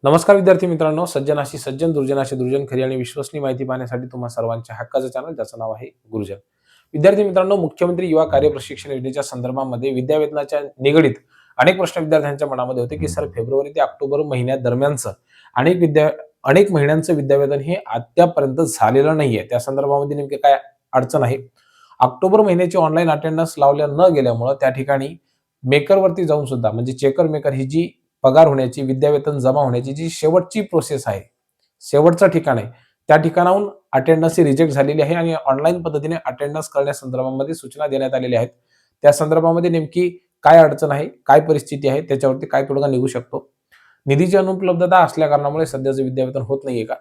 नमस्कार विद्यार्थी मित्रांनो, सज्जनाशी सज्जन, दुर्जनाशी दुर्जन, खरी आणि विश्वसनीय माहिती पाहण्यासाठी तुम्हा सर्वांच्या हक्काचं चॅनल ज्याचं नाव आहे गुरुजन. विद्यार्थी मित्रांनो, मुख्यमंत्री युवा कार्य प्रशिक्षण योजनेच्या संदर्भामध्ये विद्यावेतनाच्या निगडीत अनेक प्रश्न विद्यार्थ्यांच्या मनामध्ये होते, की सर फेब्रुवारी ते ऑक्टोबर महिन्या दरम्यानचं अनेक विद्या अनेक महिन्यांचं विद्यावेतन हे अद्यापर्यंत झालेलं नाहीये. त्या संदर्भामध्ये नेमके काय अडचण आहे? ऑक्टोबर महिन्याची ऑनलाईन अटेंडन्स लावल्या न गेल्यामुळं त्या ठिकाणी मेकरवरती जाऊन सुद्धा म्हणजे चेकर मेकर ही जी पगार होण्याची, विद्यावेतन जमा होण्याची जी शेवटची प्रोसेस आहे, शेवटचं ठिकाण आहे, त्या ठिकाणाहून अटेंडन्स ही रिजेक्ट झालेली आहे आणि ऑनलाईन पद्धतीने अटेंडन्स करण्यासंदर्भामध्ये सूचना देण्यात आलेल्या आहेत. त्या संदर्भामध्ये नेमकी काय अडचण आहे, काय परिस्थिती आहे, त्याच्यावरती काय तोडगा निघू शकतो? निधीची अनुपलब्धता असल्या कारणामुळे सध्याचं विद्यावेतन होत नाहीये का?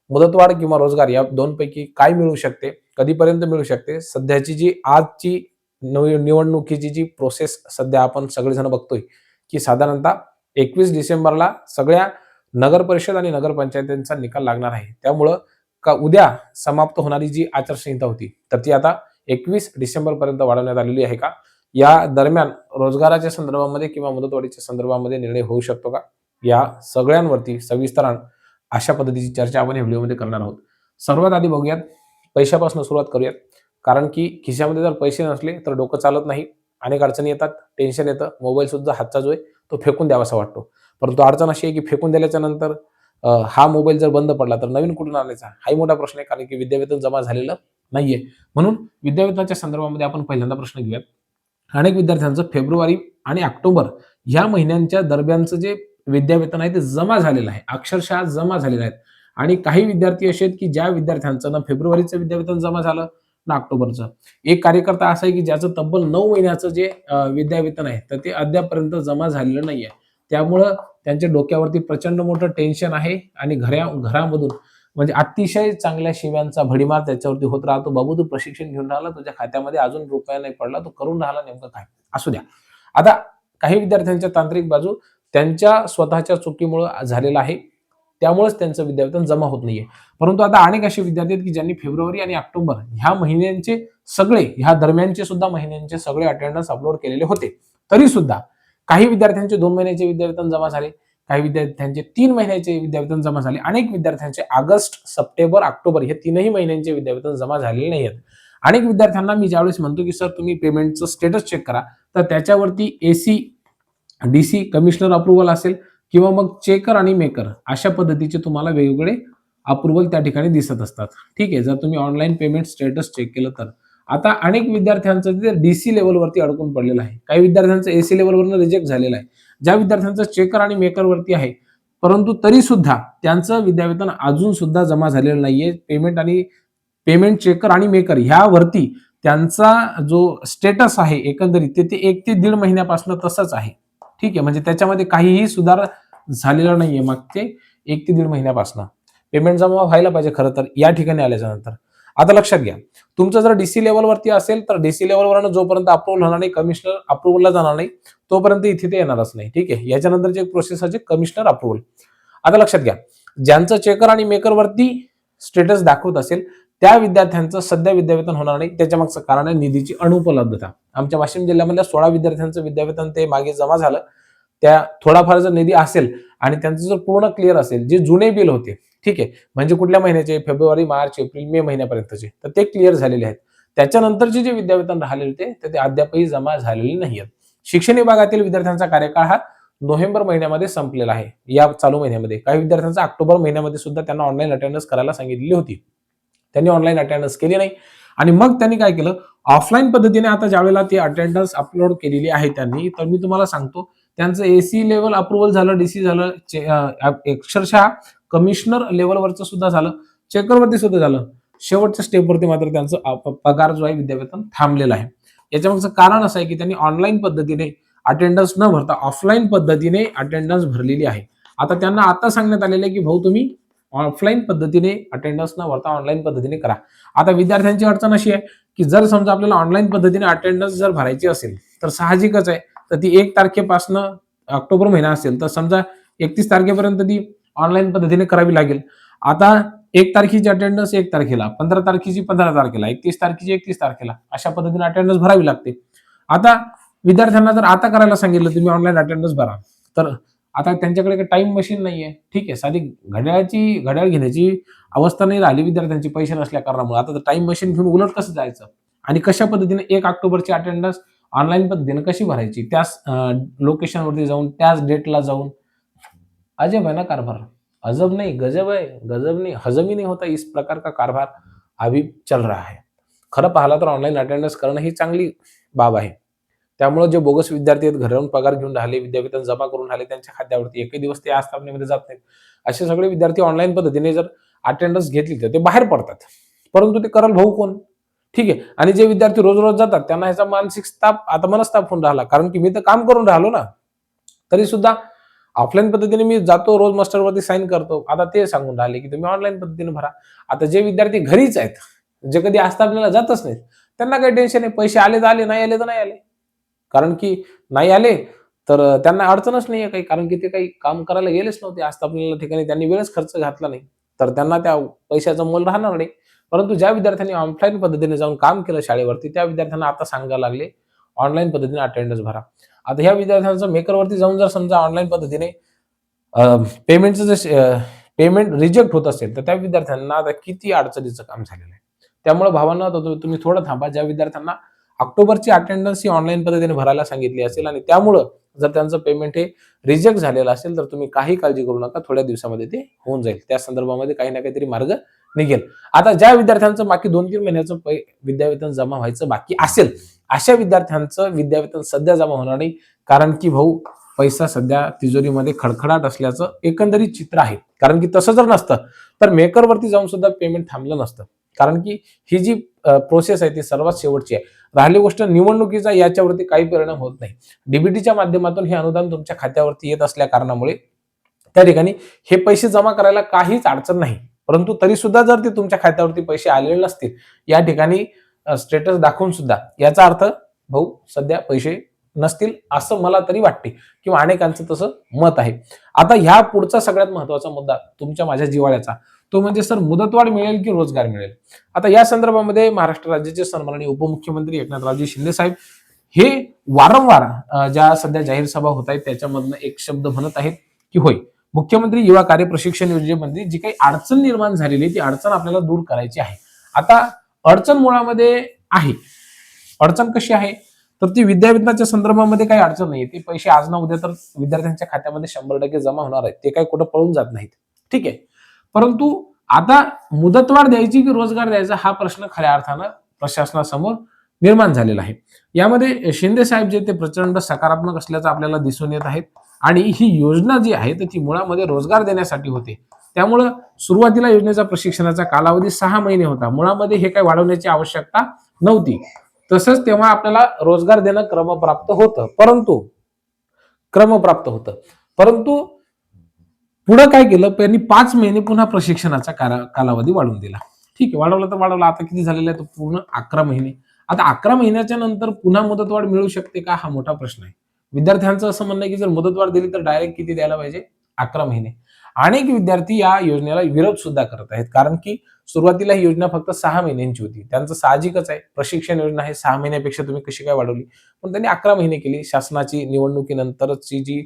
मुदतवाढ किंवा रोजगार या दोनपैकी काय मिळू शकते? कधीपर्यंत मिळू शकते? सध्याची जी आजची निवडणुकीची जी प्रोसेस सध्या आपण सगळेजण बघतोय, की साधारणतः 21 डिसेंबरला सगळ्या नगर परिषद आणि नगरपंचायतींचा निकाल लागणार आहे. त्यामुळं उद्या समाप्त होणारी जी आचारसंहिता होती, तर ती आता 21 डिसेंबरपर्यंत वाढवण्यात आलेली आहे का? या दरम्यान रोजगाराच्या संदर्भामध्ये किंवा मुदतवाढीच्या संदर्भामध्ये निर्णय होऊ शकतो का? या सगळ्यांवरती सविस्तर अशा पद्धतीची चर्चा आपण या व्हिडिओमध्ये करणार आहोत. सर्वात आधी बघूयात, पैशापासून सुरुवात करूयात. कारण की खिशामध्ये जर पैसे नसले तर डोकं चालत नाही. अनेक अडचणी येतात, टेन्शन येतं. मोबाईल सुद्धा हातचा जो आहे तो फेकून द्यावासा वाटतो. परंतु अडचण अशी आहे की फेकून दिल्याच्या नंतर हा मोबाईल जर बंद पडला तर नवीन कुठून आणायचा? हाही मोठा प्रश्न आहे, कारण की विद्यावेतन जमा झालेलं नाहीये. म्हणून विद्यावेतनाच्या संदर्भामध्ये आपण पहिल्यांदा प्रश्न घेऊयात. अनेक विद्यार्थ्यांचं फेब्रुवारी आणि ऑक्टोबर या महिन्यांच्या दरम्यानचं जे विद्यावेतन आहे ते जमा झालेलं आहे. अक्षरशः जमा झालेलं आहे. आणि काही विद्यार्थी असे आहेत की ज्या विद्यार्थ्यांचं ना फेब्रुवारीचं विद्यावेतन जमा झालं ना ऑक्टोबरचं. एक कार्यकर्ता असा आहे की ज्याचं तब्बल 9 महिन्याचं जे विद्यावेतन आहे तर ते अद्यापर्यंत जमा झालेलं नाहीये. त्यामुळं त्यांच्या डोक्यावरती प्रचंड मोठं टेन्शन आहे आणि घरामधून म्हणजे अतिशय चांगल्या शिव्यांचा भडीमार त्याच्यावरती होत राहतो. "बाबू, तू प्रशिक्षण घेऊन राहिला, तुझ्या खात्यामध्ये अजून रुपया नाही पडला, तू करून राहिला नेमकं काय?" असू द्या. आता काही विद्यार्थ्यांच्या तांत्रिक बाजू त्यांच्या स्वतःच्या चुकीमुळे झालेला आहे. त्यामुळेच त्यांचं विद्यावेतन जमा होत नाहीये. परंतु आता अनेक असे विद्यार्थी आहेत की ज्यांनी फेब्रुवारी आणि ऑक्टोबर ह्या महिन्यांचे ह्या दरम्यानचे सुद्धा महिन्यांचे सगळे अटेंडन्स अपलोड केलेले होते. तरी सुद्धा काही विद्यार्थ्यांचे 2 महिन्याचे विद्यावेतन जमा झाले, काही विद्यार्थ्यांचे 3 महिन्याचे विद्यावेतन जमा झाले. अनेक विद्यार्थ्यांचे ऑगस्ट, सप्टेंबर, ऑक्टोबर हे तीनही महिन्यांचे विद्यावेतन जमा झालेले नाहीयेत. अनेक विद्यार्थ्यांना मी ज्यावेळेस म्हणतो की सर तुम्ही पेमेंटचं स्टेटस चेक करा, तर त्याच्यावरती एसी, डीसी, कमिशनर अप्रूव्हल असेल किंवा मग चेकर आणि मेकर अशा पद्धतीचे तुम्हाला वेगवेगळे अप्रूव्हल त्या ठिकाणी दिसत असतात. ठीक आहे, जर तुम्ही ऑनलाईन पेमेंट स्टेटस चेक केलं तर. आता अनेक विद्यार्थ्यांचं ते डीसी लेव्हलवरती अडकून पडलेलं आहे. काही विद्यार्थ्यांचं एसी लेव्हलवरनं रिजेक्ट झालेलं आहे. ज्या विद्यार्थ्यांचं चेकर आणि मेकरवरती आहे, परंतु तरी सुद्धा त्यांचं विद्यावेतन अजून सुद्धा जमा झालेलं नाहीये. पेमेंट चेकर आणि मेकर ह्यावरती त्यांचा जो स्टेटस आहे एकंदरीत ते 1 ते 1.5 महिन्यापासून तसंच आहे. ठीक आहे, म्हणजे त्याच्यामध्ये काहीही सुधार झालेला नाहीये मागचे 1 ते 1.5 महिन्यापासून. पेमेंट जमा व्हायला पाहिजे खरं तर या ठिकाणी आल्याच्या नंतर. आता लक्षात घ्या, तुमचं जर डीसी लेव्हलवरती असेल तर डीसी लेव्हलवरनं जोपर्यंत अप्रूव्हल होणार नाही, कमिशनर अप्रूव्हलला जाणार नाही, तोपर्यंत इथे ते येणारच नाही. ठीक आहे, याच्यानंतरची एक प्रोसेस आहे कमिशनर अप्रूव्हल. आता लक्षात घ्या, ज्यांचं चेकर आणि मेकरवरती स्टेटस दाखवत असेल त्या विद्यार्थ्यांचं सध्या विद्यावेतन होणार नाही. त्याच्या मागचं कारण आहे निधीची अनुपलब्धता. आमच्या वाशिम जिल्ह्यामधल्या 16 विद्यार्थ्यांचं विद्यावेतन ते मागे जमा झालं. त्या थोडाफार जर निधी असेल आणि त्यांचं जर पूर्ण क्लिअर असेल, जे जुने बिल होते, ठीक आहे, म्हणजे कुठल्या महिन्याचे फेब्रुवारी, मार्च, एप्रिल, मे महिन्यापर्यंतचे, तर ते क्लिअर झालेले आहेत. त्याच्यानंतरचे जे विद्यावेतन राहिलेले होते तर ते अद्यापही जमा झालेले नाहीयेत. शिक्षण विभागातील विद्यार्थ्यांचा कार्यकाळ हा नोव्हेंबर महिन्यामध्ये संपलेला आहे. या चालू महिन्यामध्ये काही विद्यार्थ्यांचा ऑक्टोबर महिन्यामध्ये सुद्धा त्यांना ऑनलाईन अटेंडन्स करायला सांगितलेली होती. त्यांनी ऑनलाईन अटेंडन्स केली नाही आणि मग त्यांनी काय केलं, ऑफलाईन पद्धतीने आता ज्यावेळेला ती अटेंडन्स अपलोड केलेली आहे त्यांनी, तर मी तुम्हाला सांगतो त्यांचं एसी लेवल अप्रूव्हल झालं, डीसी झालं, अक्षरशः कमिशनर लेवलवरचं सुद्धा झालं, चेकरवरती सुद्धा झालं. शेवटच्या स्टेपवरती मात्र त्यांचं पगार जो आहे विद्यावेतन थांबलेलं आहे. याच्यामागचं कारण असं आहे की त्यांनी ऑनलाईन पद्धतीने अटेंडन्स न भरता ऑफलाईन पद्धतीने अटेंडन्स भरलेली आहे. आता त्यांना आता सांगण्यात आलेलं आहे की भाऊ तुम्ही ऑफलाईन पद्धतीने अटेंडन्स न भरता ऑनलाईन पद्धतीने करा. आता विद्यार्थ्यांची अडचण अशी आहे की जर समजा आपल्याला ऑनलाईन पद्धतीने अटेंडन्स जर भरायची असेल तर साहजिकच आहे, तर ती 1 तारखेपासून ऑक्टोबर महिना असेल तर समजा 31 तारखेपर्यंत ती ऑनलाईन पद्धतीने करावी लागेल. आता 1 तारखेची अटेंडन्स 1 तारखेला, 15 तारखेची 15 तारखेला, 31 तारखेची 31 तारखेला अशा पद्धतीने अटेंडन्स भरावी लागते. आता विद्यार्थ्यांना जर आता करायला सांगितलं तुम्ही ऑनलाईन अटेंडन्स भरा, तर आता त्यांच्याकडे काही टाईम मशीन नाहीये. ठीक आहे, साधी घड्याळ घेण्याची अवस्था नाही राहिली विद्यार्थ्यांची पैसे नसल्या कारणामुळे. आता टाईम मशीन घेऊन उलट कसं जायचं? आणि कशा पद्धतीने 1 ऑक्टोबरची अटेंडन्स ऑनलाईन पद्धतीने कशी भरायची? त्याच लोकेशनवरती जाऊन, त्याच डेटला जाऊन. अजब है ना कारभार. अजब नहीं, गजब है. गजब नहीं, हजम ही नहीं होता इस प्रकार का कारभार अभी चल रहा है. खरं पाहिलं तर ऑनलाईन अटेंडन्स करणं ही चांगली बाब आहे. त्यामुळे जे बोगस विद्यार्थी आहेत, घरी राहून पगार घेऊन राहिले, विद्यावेतन जमा करून राहिले, त्यांच्या खात्यावरती एकही दिवस ते आस्थापनेमध्ये जात नाहीत. असे सगळे विद्यार्थी ऑनलाईन पद्धतीने जर अटेंडन्स घेतली तर ते बाहेर पडतात. परंतु ते कराल भाऊ कोण? ठीक आहे. आणि जे विद्यार्थी रोज-रोज जातात त्यांना ह्याचा मानसिक ताप, आता मनस्ताप होऊन राहिला. कारण की मी तर काम करून राहिलो ना. तरी सुद्धा ऑफलाईन पद्धतीने मी जातो, रोज मास्टरवरती साइन करतो. आता ते सांगून राहिले, की तुम्ही ऑनलाईन पद्धतीने भरा. आता जे विद्यार्थी घरीच आहेत, जे कधी आस्थापनेला जातच नाहीत, त्यांना काही टेन्शन नाही. पैसे आले तर आले, नाही आले तर नाही आले. कारण की नाही आले तर त्यांना अडचणच नाहीये काही. कारण की ते काही काम करायला गेलेच नव्हते आस्थापनेला ठिकाणी. त्यांनी वेळच खर्च घातला नाही. तर त्यांना त्या पैशाचं मोल राहणार नाही. परंतु ज्या विद्यार्थ्यांनी ऑफलाईन पद्धतीने जाऊन काम केलं शाळेवरती, त्या विद्यार्थ्यांना आता सांगायला लागले, ऑनलाईन पद्धतीने अटेंडन्स भरा. आता ह्या विद्यार्थ्यांचं मेकरवरती जाऊन जर समजा ऑनलाईन पद्धतीने पेमेंटचं जर पेमेंट रिजेक्ट होत असेल, तर त्या विद्यार्थ्यांना आता किती अडचणीचं काम झालेलं आहे. त्यामुळे भावांनो, आता तुम्ही थोडं थांबा. ज्या विद्यार्थ्यांना ऑक्टोबरची अटेंडन्स ही ऑनलाईन पद्धतीने भरायला सांगितली असेल आणि त्यामुळं जर त्यांचं पेमेंट हे रिजेक्ट झालेलं असेल, तर तुम्ही काही काळजी करू नका. थोड्या दिवसामध्ये ते होऊन जाईल. त्या संदर्भामध्ये काही ना काहीतरी मार्ग निघेल. आता ज्या विद्यार्थ्यांचं बाकी 2-3 महिन्याचं विद्यावेतन जमा व्हायचं बाकी असेल, अशा विद्यार्थ्यांचं विद्यावेतन सध्या जमा होणार नाही. कारण की भाऊ, पैसा सध्या तिजोरीमध्ये खडखडाट असल्याचं एकंदरीत चित्र आहे. कारण की तसं जर नसतं, तर मेकरवरती जाऊन सुद्धा पेमेंट थांबलं नसतं. कारण की ही जी प्रोसेस आहे ती सर्वात शेवटची आहे. राहिली गोष्ट निवडणुकीचा, याच्यावरती काही परिणाम होत नाही. डीबीटीच्या माध्यमातून हे अनुदान तुमच्या खात्यावरती येत असल्या कारणामुळे त्या ठिकाणी हे पैसे जमा करायला काहीच अडचण नाही. परंतु तरी सुद्धा जर ते तुमच्या खात्यावरती पैसे आलेले नसतील, या ठिकाणी स्टेटस दाखवून सुद्धा, याचा अर्थ भाऊ सध्या पैसे नसतील असं मला तरी वाटते, किंवा अनेकांचं तसं मत आहे. आता ह्या पुढचा सगळ्यात महत्वाचा मुद्दा तुमच्या माझ्या जिव्हाळ्याचा, तो म्हणजे सर मुदतवाढ मिळेल की रोजगार मिळेल. आता या संदर्भामध्ये महाराष्ट्र राज्याचे सन्माननीय उपमुख्यमंत्री एकनाथरावजी शिंदे साहेब हे वारंवार ज्या सध्या जाहीर सभा होत आहेत त्याच्यामधनं एक शब्द म्हणत आहेत की होय, मुख्यमंत्री युवा कार्य प्रशिक्षण योजनेमध्ये जी काही अडचण निर्माण झालेली ती अडचण आपल्याला दूर करायची आहे. आता अडचण मुळामध्ये आहे. अडचण कशी आहे? तर ती विद्यावेतनाच्या संदर्भामध्ये काही अडचण नाहीये. ते पैसे आज ना उद्या तर विद्यार्थ्यांच्या खात्यामध्ये 100% जमा होणार आहेत. ते काही कुठं पळून जात नाहीत. ठीक आहे. परंतु आता मुदतवाढ द्यायची की रोजगार द्यायचा, हा प्रश्न खऱ्या अर्थानं प्रशासनासमोर निर्माण झालेला आहे. यामध्ये शिंदे साहेब जे ते प्रचंड सकारात्मक असल्याचं आपल्याला दिसून येत आहेत. आणि ही योजना जी आहे तर ती मुळामध्ये रोजगार देण्यासाठी होते. त्यामुळं सुरुवातीला योजनेचा प्रशिक्षणाचा कालावधी 6 महिने होता. मुळामध्ये हे काही वाढवण्याची आवश्यकता नव्हती. तसंच तेव्हा आपल्याला रोजगार देणं क्रमप्राप्त होतं. परंतु पुढे काय केलं, त्यांनी 5 महिने पुन्हा प्रशिक्षणाचा कालावधी वाढवून दिला. ठीक आहे, वाढवला तर वाढवला. आता किती झालेलं आहे, तर पूर्ण 11 महिने. आता 11 महिन्याच्या नंतर पुन्हा मुदतवाढ मिळू शकते का, हा मोठा प्रश्न आहे. विद्यार्थ्यांचं असं म्हणणं आहे की जर मुदतवाढ दिली तर डायरेक्ट किती द्यायला पाहिजे, 11 महिने. अनेक विद्यार्थी या योजनेला विरोध सुद्धा करत आहेत. कारण की सुरुवातीला ही योजना फक्त 6 महिन्यांची होती. त्यांचं साहजिकच आहे, प्रशिक्षण योजना आहे, 6 महिन्यापेक्षा तुम्ही कशी काय वाढवली. पण त्यांनी 11 महिने केली. शासनाची निवडणुकीनंतरची जी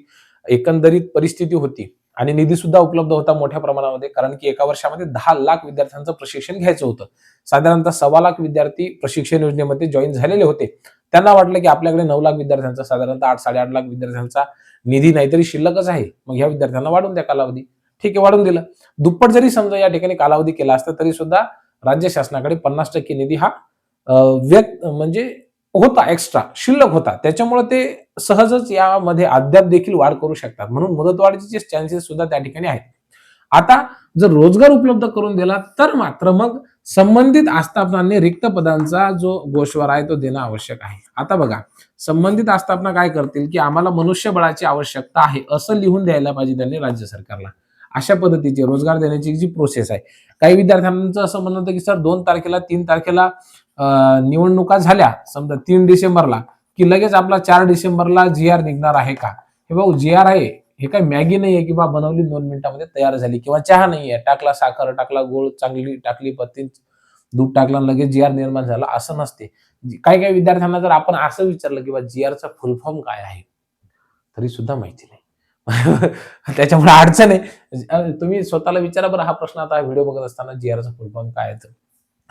एकंदरीत परिस्थिती होती आणि निधी सुद्धा उपलब्ध होता मोठ्या प्रमाणामध्ये. कारण की एका वर्षामध्ये 10 लाख विद्यार्थ्यांचं प्रशिक्षण घ्यायचं होतं. साधारणतः 1.25 लाख विद्यार्थी प्रशिक्षण योजनेमध्ये जॉईन झालेले होते. त्यांना वाटलं की आपल्याकडे 9 लाख विद्यार्थ्यांचा, साधारणतः 8-8.5 लाख विद्यार्थ्यांचा निधी नाहीतरी शिल्लकच आहे. मग ह्या विद्यार्थ्यांना वाढून द्या कालावधी. ठीक आहे, वाढून दिलं. दुप्पट जरी समजा या ठिकाणी कालावधी केला असता तरी सुद्धा राज्य शासनाकडे 50% निधी हा म्हणजे होता, एक्स्ट्रा शिल्लक होता. त्याच्यामुळे ते सहजच यामध्ये अद्याप देखील वाढ करू शकतात. म्हणून मुदतवाढीचे चान्सेस सुद्धा त्या ठिकाणी आहेत. आता जर रोजगार उपलब्ध करून दिला तर मात्र मग संबंधित आस्थापनांनी रिक्त पदांचा जो गोषवारा आहे तो देणं आवश्यक आहे. आता बघा, संबंधित आस्थापना काय करतील की आम्हाला मनुष्यबळाची आवश्यकता आहे असं लिहून द्यायला पाहिजे त्यांनी राज्य सरकारला. अशा पद्धतीची रोजगार देण्याची जी प्रोसेस आहे. काही विद्यार्थ्यांचं असं म्हणणं होतं की सर 2 तारखेला 3 तारखेला निवडणुका झाल्या समजा 3 डिसेंबरला, की लगेच आपला 4 डिसेंबरला जी.आर. निघणार आहे का? हे भाऊ, जी.आर. आहे हे काय मॅगी नाहीये की बा बनवली 2 मिनिटांमध्ये तयार झाली, किंवा चहा नाहीये, टाकला साखर, टाकला गोळ, चांगली टाकली पत्ती, दूध टाकला लगेच जी.आर. निर्माण झाला, असं नसते. काही काही विद्यार्थ्यांना जर आपण असं विचारलं की बा जी.आर.चा फुल फॉर्म काय आहे, तरी सुद्धा माहिती नाही. त्याच्यामुळे अडचण आहे. तुम्ही स्वतःला विचारा बरं हा प्रश्न आता व्हिडिओ बघत असताना जीआरचा फुल फॉर्म काय आहे?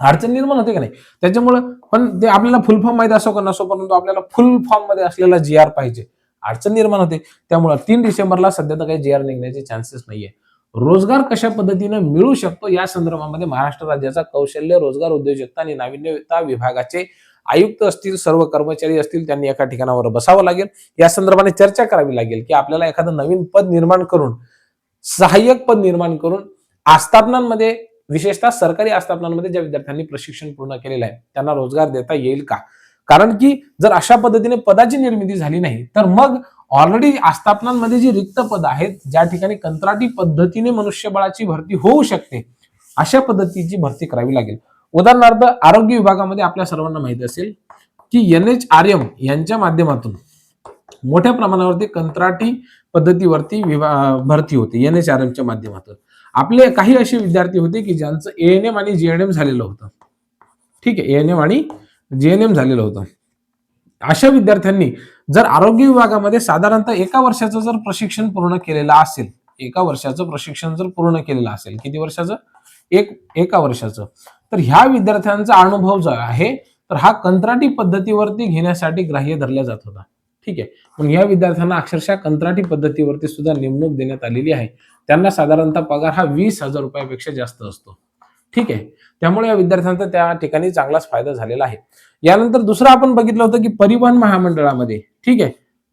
अडचण निर्माण होते का नाही? त्याच्यामुळं पण ते आपल्याला फुल फॉर्म माहीत असो का नसो, परंतु आपल्याला फुल फॉर्म मध्ये असलेला जीआर पाहिजे. अडचण निर्माण होते. त्यामुळे 3 डिसेंबरला सध्या तर काही जीआर निघण्याचे चान्सेस नाहीये. रोजगार कशा पद्धतीने मिळू शकतो या संदर्भामध्ये महाराष्ट्र राज्याचा कौशल्य, रोजगार, उद्योजकता आणि नाविन्यता विभागाचे आयुक्त असतील, सर्व कर्मचारी असतील, त्यांनी एका ठिकाणावर बसावं लागेल. या संदर्भाने चर्चा करावी लागेल, की आपल्याला एखादं नवीन पद निर्माण करून, सहाय्यक पद निर्माण करून आस्थापनांमध्ये, विशेषतः सरकारी आस्थापनांमध्ये ज्या विद्यार्थ्यांनी प्रशिक्षण पूर्ण केलेलं आहे त्यांना रोजगार देता येईल का? कारण की जर अशा पद्धतीने पदाची निर्मिती झाली नाही तर मग ऑलरेडी आस्थापनांमध्ये जी रिक्त पद आहेत, ज्या ठिकाणी कंत्राटी पद्धतीने मनुष्यबळाची भरती होऊ शकते, अशा पद्धतीची भरती करावी लागेल. उदाहरणार्थ आरोग्य विभागामध्ये आपल्या सर्वांना माहिती असेल की NHRM यांच्या माध्यमातून मोठ्या प्रमाणावरती कंत्राटी पद्धतीवरती भरती होते. NHRMच्या माध्यमातून आपले काही असे विद्यार्थी होते की ज्यांचं ANM आणि JNM झालेलं होतं. ठीक आहे, ANM आणि JNM झालेलं होतं. अशा विद्यार्थ्यांनी जर आरोग्य विभागामध्ये साधारणतः एका वर्षाचं जर प्रशिक्षण पूर्ण केलेलं असेल, एका वर्षाचं प्रशिक्षण जर पूर्ण केलेलं असेल, किती वर्षाचं? एका वर्षाचं. तर ह्या विद्यार्थ्यांचा अनुभव जो आहे तर हा कंत्राटी पद्धतीवरती घेण्यासाठी ग्राह्य धरला जात होता. ठीक आहे. पण या विद्यार्थ्यांना अक्षरशः कंत्राटी पद्धतीवरती सुद्धा नेमणूक देण्यात आलेली आहे. त्यांना साधारणतः पगार हा 20,000 रुपयापेक्षा जास्त असतो. ठीक आहे. त्यामुळे या विद्यार्थ्यांचा त्या ठिकाणी चांगलाच फायदा झालेला आहे. यानंतर दुसरं आपण बघितलं होतं की परिवहन महामंडळामध्ये, ठीक आहे,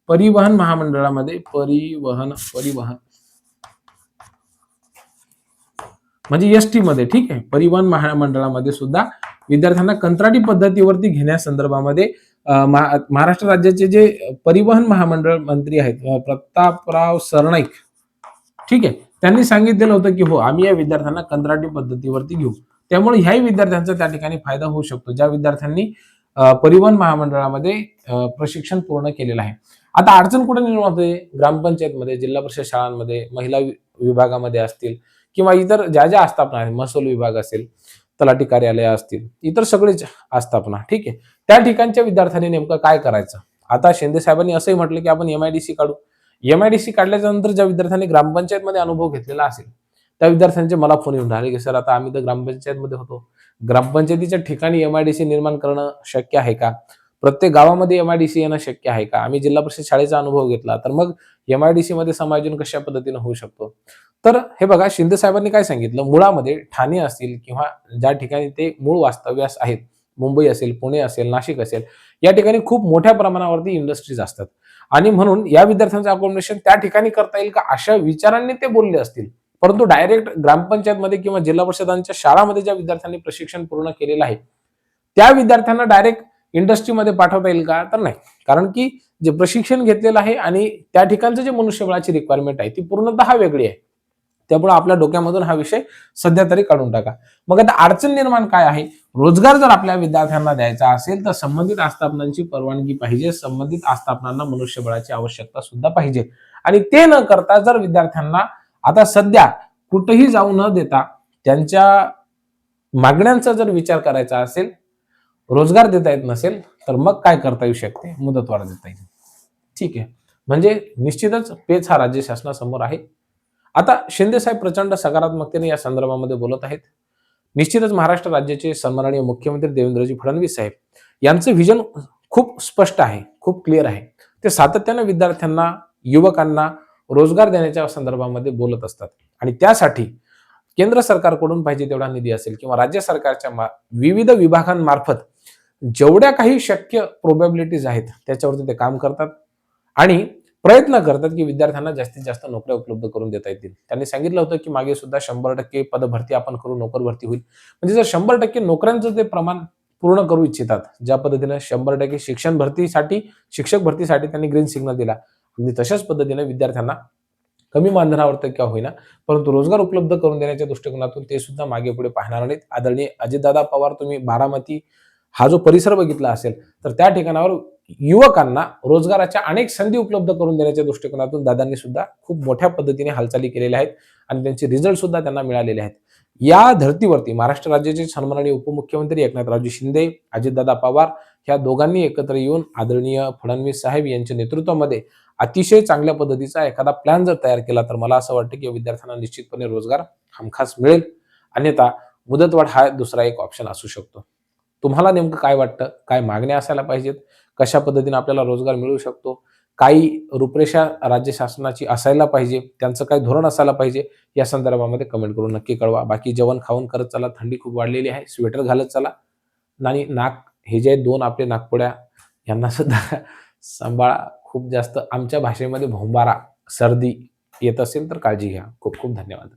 परिवहन महामंडळामध्ये परिवहन म्हणजे एसटी मध्ये, ठीक आहे, परिवहन महामंडळामध्ये सुद्धा विद्यार्थ्यांना कंत्राटी पद्धतीवरती घेण्यासंदर्भामध्ये महाराष्ट्र राज्याचे जे परिवहन महामंडळ मंत्री आहेत प्रतापराव सरनाईक, ठीक आहे, त्यांनी सांगितलेलं होतं की हो आम्ही या विद्यार्थ्यांना कंत्राटी पद्धतीवरती घेऊ. त्यामुळे ह्याही विद्यार्थ्यांचा त्या ठिकाणी फायदा होऊ शकतो ज्या विद्यार्थ्यांनी परिवहन महामंडळामध्ये प्रशिक्षण पूर्ण केलेलं आहे. आता अडचण कुठे निर्माण होते? ग्रामपंचायतमध्ये, जिल्हा परिषद शाळांमध्ये, महिला विभागामध्ये असतील किंवा इतर ज्या ज्या आस्थापना आहेत, महसूल विभाग असेल, तलाठी कार्यालय असतील, इतर सगळेच आस्थापना, ठीक आहे, त्या ठिकाणच्या विद्यार्थ्यांनी नेमकं काय करायचं? आता शिंदे साहेबांनी असंही म्हटलं की आपण MIDC काढू. MIDC काढल्याच्या नंतर ज्या विद्यार्थ्यांनी ग्रामपंचायतमध्ये अनुभव घेतलेला असेल त्या विद्यार्थ्यांचे मला फोन येऊन राहिले की सर आता आम्ही तर ग्रामपंचायतमध्ये होतो, ग्रामपंचायतीच्या ठिकाणी MIDC निर्माण करणं शक्य आहे का? प्रत्येक गावामध्ये MIDC येणं शक्य आहे का? आम्ही जिल्हा परिषद शाळेचा अनुभव घेतला तर मग MIDC मध्ये समायोजन कशा पद्धतीने होऊ शकतो? तर हे बघा, शिंदे साहेबांनी काय सांगितलं, मुळामध्ये ठाणे असतील किंवा ज्या ठिकाणी ते मूळ वास्तव्यास आहेत, मुंबई असेल, पुणे असेल, नाशिक असेल, या ठिकाणी खूप मोठ्या प्रमाणावरती इंडस्ट्रीज असतात आणि म्हणून या विद्यार्थ्यांचं अकोमोडेशन त्या ठिकाणी करता येईल का अशा विचारांनी ते बोलले असतील. परंतु डायरेक्ट ग्रामपंचायतमध्ये किंवा जिल्हा परिषदांच्या शाळामध्ये ज्या विद्यार्थ्यांनी प्रशिक्षण पूर्ण केलेलं आहे त्या विद्यार्थ्यांना डायरेक्ट इंडस्ट्रीमध्ये पाठवता येईल का? तर नाही. कारण की जे प्रशिक्षण घेतलेलं आहे आणि त्या ठिकाणचं जे मनुष्यबळाची रिक्वायरमेंट आहे ती पूर्णतः वेगळी आहे. त्यामुळे आपल्या डोक्यामधून हा विषय सध्या तरी काढून टाका. मग आता अडचण निर्माण काय आहे? रोजगार जर आपल्या विद्यार्थ्यांना द्यायचा असेल तर संबंधित आस्थापनांची परवानगी पाहिजे, संबंधित आस्थापनांना मनुष्यबळाची आवश्यकता सुद्धा पाहिजे. आणि ते न करता जर विद्यार्थ्यांना आता सध्या कुठेही जाऊ न देता त्यांच्या मागण्यांचा जर विचार करायचा असेल, रोजगार देता येत नसेल तर मग काय करता येऊ शकते? मुदतवाढ देता येईल. ठीक आहे. म्हणजे निश्चितच पेच हा राज्य शासनासमोर आहे. आता शिंदे साहेब प्रचंड सकारात्मकतेने या संदर्भामध्ये बोलत आहेत. निश्चितच महाराष्ट्र राज्याचे सन्माननीय मुख्यमंत्री देवेंद्रजी फडणवीस साहेब यांचं व्हिजन खूप स्पष्ट आहे, खूप क्लिअर आहे. ते सातत्याने विद्यार्थ्यांना, युवकांना रोजगार देण्याच्या संदर्भामध्ये बोलत असतात आणि त्यासाठी केंद्र सरकारकडून पाहिजे तेवढा निधी असेल किंवा राज्य सरकारच्या विविध विभागांमार्फत जेवढ्या काही शक्य प्रोबॅबिलिटीज आहेत त्याच्यावरती ते काम करतात आणि प्रयत्न करतात की विद्यार्थ्यांना जास्तीत जास्त नोकऱ्या उपलब्ध करून देता येतील. त्यांनी सांगितलं होतं की मागे सुद्धा 100% पदभरती आपण करू, नोकर भरती होईल. म्हणजे जर 100% नोकऱ्यांचं ते प्रमाण पूर्ण करू इच्छितात, ज्या पद्धतीने 100% शिक्षण भरतीसाठी, शिक्षक भरतीसाठी त्यांनी ग्रीन सिग्नल दिला, अगदी तशाच पद्धतीने विद्यार्थ्यांना कमी मानधनावर तर का होईना परंतु रोजगार उपलब्ध करून देण्याच्या दृष्टिकोनातून ते सुद्धा मागे पुढे पाहणार नाहीत. आदरणीय अजितदादा पवार, तुम्ही बारामती हा जो परिसर बघितला असेल तर त्या ठिकाणावर युवकांना रोजगाराच्या अनेक संधी उपलब्ध करून देण्याच्या दृष्टिकोनातून दादांनी सुद्धा खूप मोठ्या पद्धतीने हालचाली केलेल्या आहेत आणि त्यांचे रिझल्ट सुद्धा त्यांना मिळालेले आहेत. या धर्तीवरती महाराष्ट्र राज्याचे सन्माननीय उपमुख्यमंत्री एकनाथरावजी शिंदे, अजितदादा पवार ह्या दोघांनी एकत्र येऊन आदरणीय फडणवीस साहेब यांच्या नेतृत्वामध्ये अतिशय चांगल्या पद्धतीचा एखादा प्लॅन जर तयार केला तर मला असं वाटतं की विद्यार्थ्यांना निश्चितपणे रोजगार हमखास मिळेल. अन्यथा मुदतवाढ हा दुसरा एक ऑप्शन असू शकतो. तुम्हाला नेमकं काय वाटतं? काय मागण्या असायला पाहिजेत? कशा पद्धतीने आपल्याला रोजगार मिळू शकतो? काही रूपरेषा राज्य शासनाची असायला पाहिजे, त्यांचं काही धोरण असायला पाहिजे, या संदर्भामध्ये कमेंट करून नक्की कळवा. बाकी जेवण खाऊन करत चला, थंडी खूप वाढलेली आहे, स्वेटर घालत चला आणि हे जे 2 आपले नाकपुड्या यांना सुद्धा सांभाळा. खूप जास्त आमच्या भाषेमध्ये भोंबारा, सर्दी येत असेल तर काळजी घ्या. खूप खूप धन्यवाद.